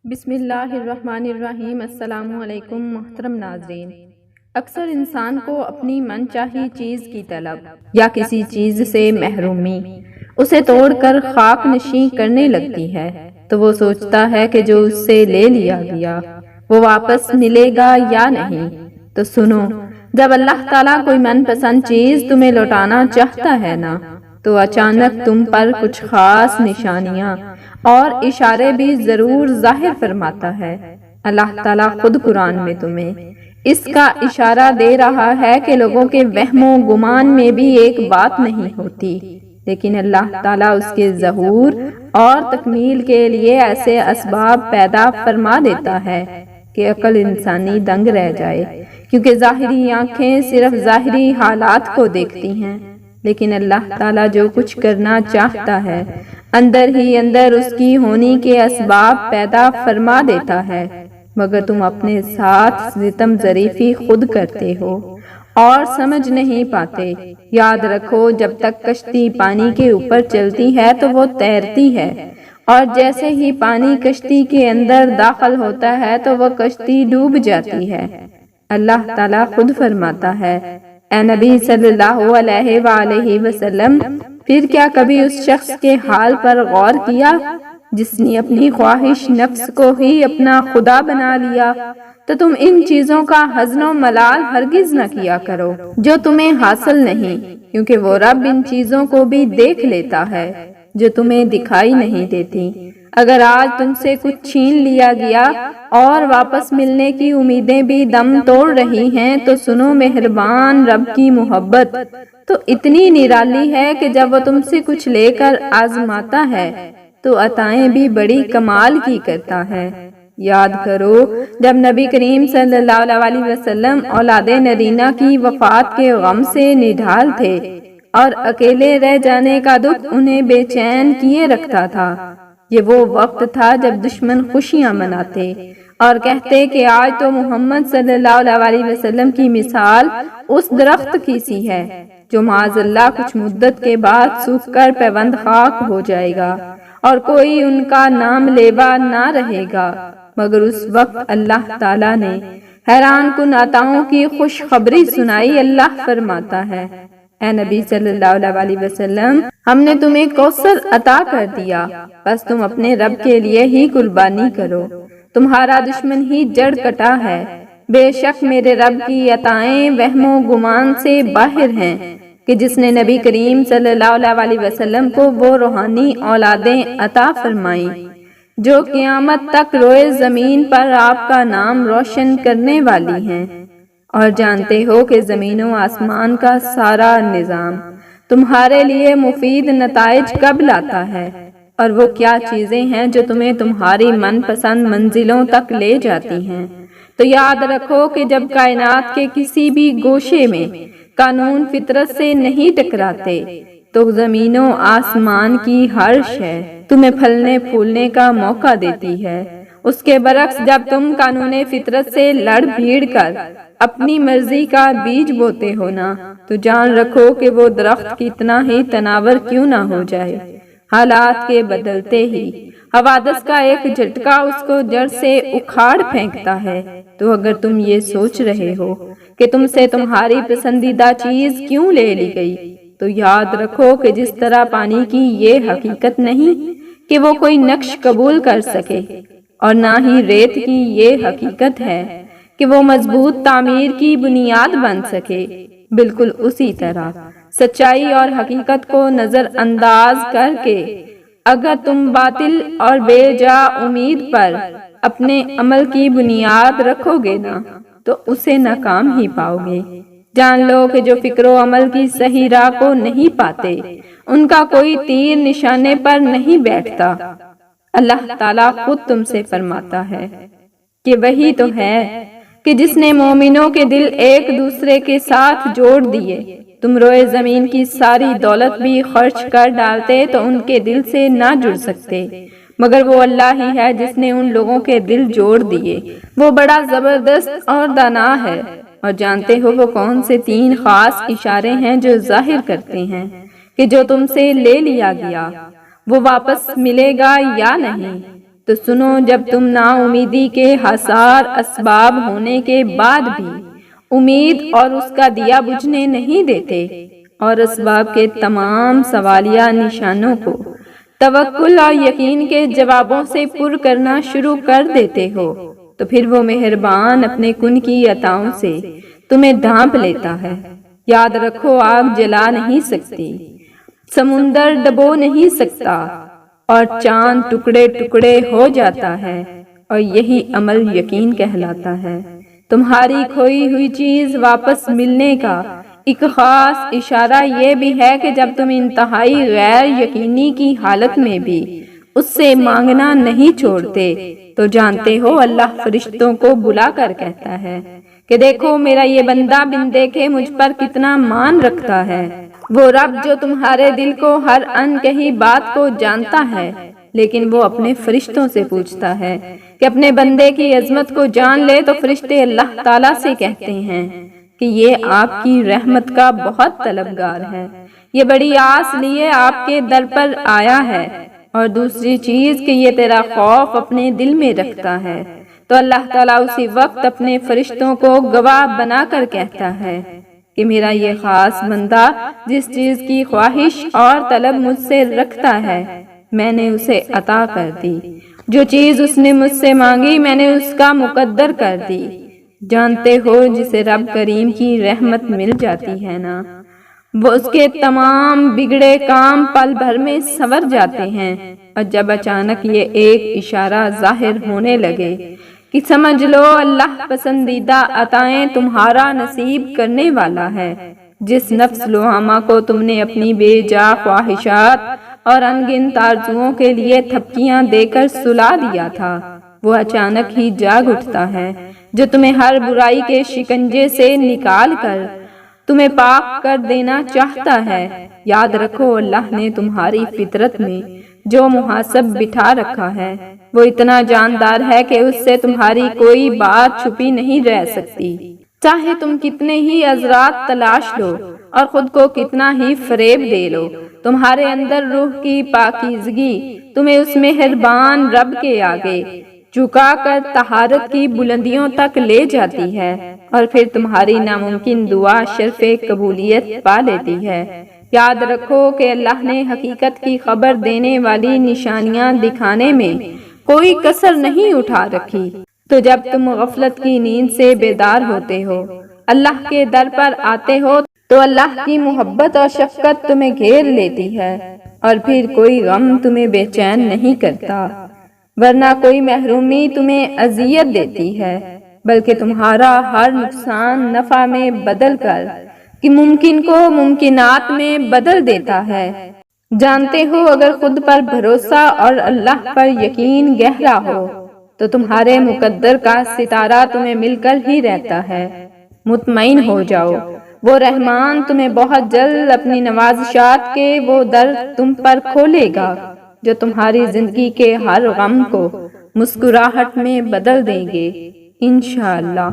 بسم اللہ الرحمن الرحیم۔ السلام علیکم محترم ناظرین۔ اکثر انسان کو اپنی من چاہی چیز کی طلب یا کسی چیز سے محرومی اسے توڑ کر خاک نشیں کرنے لگتی ہے، تو وہ سوچتا ہے کہ جو اس سے لے لیا گیا وہ واپس ملے گا یا نہیں۔ تو سنو، جب اللہ تعالیٰ کوئی من پسند چیز تمہیں لوٹانا چاہتا ہے نا، تو اچانک تم پر کچھ خاص نشانیاں اور اشارے بھی ضرور ظاہر فرماتا ہے۔ اللہ تعالیٰ خود قرآن میں تمہیں اس کا اشارہ دے رہا ہے کہ لوگوں کے وہم و گمان میں بھی ایک بات نہیں ہوتی، لیکن اللہ تعالیٰ اس کے ظہور اور تکمیل کے لیے ایسے اسباب پیدا فرما دیتا ہے کہ عقل انسانی دنگ رہ جائے، کیونکہ ظاہری آنکھیں صرف ظاہری حالات کو دیکھتی ہیں، لیکن اللہ تعالیٰ جو کچھ کرنا چاہتا ہے اندر ہی اندر اس کی ہونی کے اسباب پیدا فرما دیتا ہے، مگر تم اپنے ساتھ ستم ظریفی خود کرتے ہو اور سمجھ نہیں پاتے۔ یاد رکھو، جب تک کشتی پانی کے اوپر چلتی ہے تو وہ تیرتی ہے، اور جیسے ہی پانی کشتی کے اندر داخل ہوتا ہے تو وہ کشتی ڈوب جاتی ہے۔ اللہ تعالیٰ خود فرماتا ہے، اے نبی صلی اللہ علیہ وآلہ وسلم، پھر کیا کبھی اس شخص کے حال پر غور کیا جس نے اپنی خواہش نفس کو ہی اپنا خدا بنا لیا؟ تو تم ان چیزوں کا حزن و ملال ہرگز نہ کیا کرو جو تمہیں حاصل نہیں، کیونکہ وہ رب ان چیزوں کو بھی دیکھ لیتا ہے جو تمہیں دکھائی نہیں دیتی۔ اگر آج تم سے کچھ چھین لیا گیا اور واپس ملنے کی امیدیں بھی دم توڑ رہی ہیں، تو سنو، مہربان رب کی محبت تو اتنی نرالی ہے کہ جب وہ تم سے کچھ لے کر آزماتا ہے تو عطائیں بھی بڑی کمال کی کرتا ہے۔ یاد کرو، جب نبی کریم صلی اللہ علیہ وسلم اولاد نرینہ کی وفات کے غم سے نڈھال تھے اور اکیلے رہ جانے کا دکھ انہیں بے چین کیے رکھتا تھا، یہ وہ وقت تھا جب دشمن خوشیاں مناتے اور کہتے کہ آج تو محمد صلی اللہ علیہ وسلم کی مثال اس درخت کی سی ہے جو معاذ اللہ کچھ مدت کے بعد سوکھ کر پیوند خاک ہو جائے گا اور کوئی ان کا نام لیوا نہ رہے گا۔ مگر اس وقت اللہ تعالیٰ نے حیران کن عطاؤں کی خوشخبری سنائی۔ اللہ فرماتا ہے، اے نبی صلی اللہ علیہ وسلم، ہم نے تمہیں کوثر عطا کر دیا، بس تم اپنے رب کے لیے ہی قربانی کرو، تمہارا دشمن ہی جڑ کٹا ہے۔ بے شک میرے رب کی عطائیں وہم و گمان سے باہر ہیں کہ جس نے نبی کریم صلی اللہ علیہ وسلم کو وہ روحانی اولادیں عطا فرمائیں جو قیامت تک روئے زمین پر آپ کا نام روشن کرنے والی ہیں، اور جانتے ہو کہ زمین و آسمان کا سارا نظام تمہارے لیے مفید نتائج کب لاتا ہے، اور وہ کیا چیزیں ہیں جو تمہیں تمہاری من پسند منزلوں تک لے جاتی ہیں۔ تو یاد رکھو کہ جب کائنات کے کسی بھی گوشے میں قانون فطرت سے نہیں ٹکراتے تو زمین و آسمان کی ہر شے تمہیں پھلنے پھولنے کا موقع دیتی ہے۔ اس کے برعکس جب تم قانون فطرت سے لڑ بھیڑ کر اپنی مرضی کا بیج بوتے ہو نا، تو جان رکھو کہ وہ درخت کتنا ہی تناور کیوں نہ ہو جائے، حالات کے بدلتے ہی حوادث کا ایک جھٹکا اس کو جڑ سے اکھاڑ پھینکتا ہے۔ تو اگر تم یہ سوچ رہے ہو کہ تم سے تمہاری پسندیدہ چیز کیوں لے لی گئی، تو یاد رکھو کہ جس طرح پانی کی یہ حقیقت نہیں کہ وہ کوئی نقش قبول کر سکے، اور نہ ہی ریت کی یہ حقیقت ہے کہ وہ مضبوط تعمیر کی بنیاد بن سکے، بالکل اسی طرح سچائی اور حقیقت کو نظر انداز کر کے اگر تم باطل اور بے جا امید پر اپنے عمل کی بنیاد رکھو گے نا، تو اسے ناکام ہی پاؤ گے۔ جان لو کہ جو فکر و عمل کی صحیح راہ کو نہیں پاتے ان کا کوئی تیر نشانے پر نہیں بیٹھتا۔ اللہ تعالیٰ خود تم سے فرماتا ہے کہ وہی تو ہے کہ جس نے مومنوں کے دل ایک دوسرے کے ساتھ جوڑ دیے۔ تم روئے زمین کی ساری دولت بھی خرچ کر ڈالتے تو ان کے دل سے نہ جڑ سکتے، مگر وہ اللہ ہی ہے جس نے ان لوگوں کے دل جوڑ دیے۔ وہ بڑا زبردست اور دانا ہے، اور جانتے ہو وہ کون سے 3 خاص اشارے ہیں جو ظاہر کرتے ہیں کہ جو تم سے لے لیا گیا وہ واپس ملے گا یا نہیں۔ تو سنو، جب تم نا امیدی کے حسار اسباب ہونے کے بعد بھی امید اور اس کا دیا بجھنے نہیں دیتے اور اسباب کے تمام سوالیہ نشانوں کو توکل اور یقین کے جوابوں سے پر کرنا شروع کر دیتے ہو، تو پھر وہ مہربان اپنے کن کی عطاؤں سے تمہیں ڈھانپ لیتا ہے۔ یاد رکھو، آگ جلا نہیں سکتی، سمندر ڈبو نہیں سکتا، اور چاند ٹکڑے ٹکڑے ہو جاتا ہے، اور یہی عمل یقین کہلاتا ہے۔ تمہاری کھوئی ہوئی چیز واپس ملنے کا ایک خاص اشارہ یہ بھی ہے کہ جب تم انتہائی غیر یقینی کی حالت میں بھی اس سے مانگنا نہیں چھوڑتے تو جانتے ہو اللہ فرشتوں کو بلا کر کہتا ہے کہ دیکھو میرا یہ بندہ بن دیکھے مجھ پر کتنا مان رکھتا ہے۔ وہ رب جو تمہارے دل کو ہر ان کہی بات کو جانتا ہے، لیکن وہ اپنے فرشتوں سے پوچھتا ہے کہ اپنے بندے کی عظمت کو جان لے، تو فرشتے اللہ تعالیٰ سے کہتے ہیں کہ یہ آپ کی رحمت کا بہت طلبگار ہے، یہ بڑی آس لیے آپ کے در پر آیا ہے، اور دوسری چیز کہ یہ تیرا خوف اپنے دل میں رکھتا ہے۔ تو اللہ تعالیٰ اسی وقت اپنے فرشتوں کو گواہ بنا کر کہتا ہے کہ میرا یہ خاص بندہ جس چیز کی خواہش اور طلب مجھ سے رکھتا ہے میں نے اسے عطا کر دی، جو چیز اس نے مجھ سے مانگی میں نے اس کا مقدر کر دی۔ جانتے ہو جسے رب کریم کی رحمت مل جاتی ہے نا، وہ اس کے تمام بگڑے کام پل بھر میں سنور جاتے ہیں، اور جب اچانک یہ ایک اشارہ ظاہر ہونے لگے کہ سمجھ لو اللہ پسندیدہ عطائیں تمہارا نصیب کرنے والا ہے، جس نفس لوامہ کو تم نے اپنی بے جا خواہشات اور انگنت آرزوؤں کے لیے تھپکیاں دے کر سلا دیا تھا، وہ اچانک ہی جاگ اٹھتا ہے، جو تمہیں ہر برائی کے شکنجے سے نکال کر تمہیں پاک کر دینا چاہتا ہے۔ یاد رکھو اللہ نے تمہاری فطرت میں جو محاسب بٹھا رکھا ہے وہ اتنا جاندار ہے کہ اس سے تمہاری کوئی بات چھپی نہیں رہ سکتی، چاہے تم کتنے ہی عذرات تلاش لو اور خود کو کتنا ہی فریب دے لو، تمہارے اندر روح کی پاکیزگی تمہیں اس مہربان رب کے آگے جھکا کر طہارت کی بلندیوں تک لے جاتی ہے، اور پھر تمہاری ناممکن دعا شرف قبولیت پا لیتی ہے۔ یاد رکھو کہ اللہ نے حقیقت کی خبر دینے والی نشانیاں دکھانے میں کوئی کسر نہیں اٹھا رکھی، تو جب تم غفلت کی نیند سے بیدار ہوتے ہو، اللہ کے در پر آتے ہو، تو اللہ کی محبت اور شفقت تمہیں گھیر لیتی ہے، اور پھر کوئی غم تمہیں بے چین نہیں کرتا، ورنہ کوئی محرومی تمہیں اذیت دیتی ہے، بلکہ تمہارا ہر نقصان نفع میں بدل کر کہ ممکن کو ممکنات میں بدل دیتا ہے۔ جانتے ہو اگر خود پر بھروسہ اور اللہ پر یقین گہرا ہو تو تمہارے مقدر کا ستارہ تمہیں مل کر ہی رہتا ہے۔ مطمئن ہو جاؤ، وہ رحمان تمہیں بہت جلد اپنی نوازشات کے وہ در تم پر کھولے گا جو تمہاری زندگی کے ہر غم کو مسکراہٹ میں بدل دیں گے، انشاءاللہ۔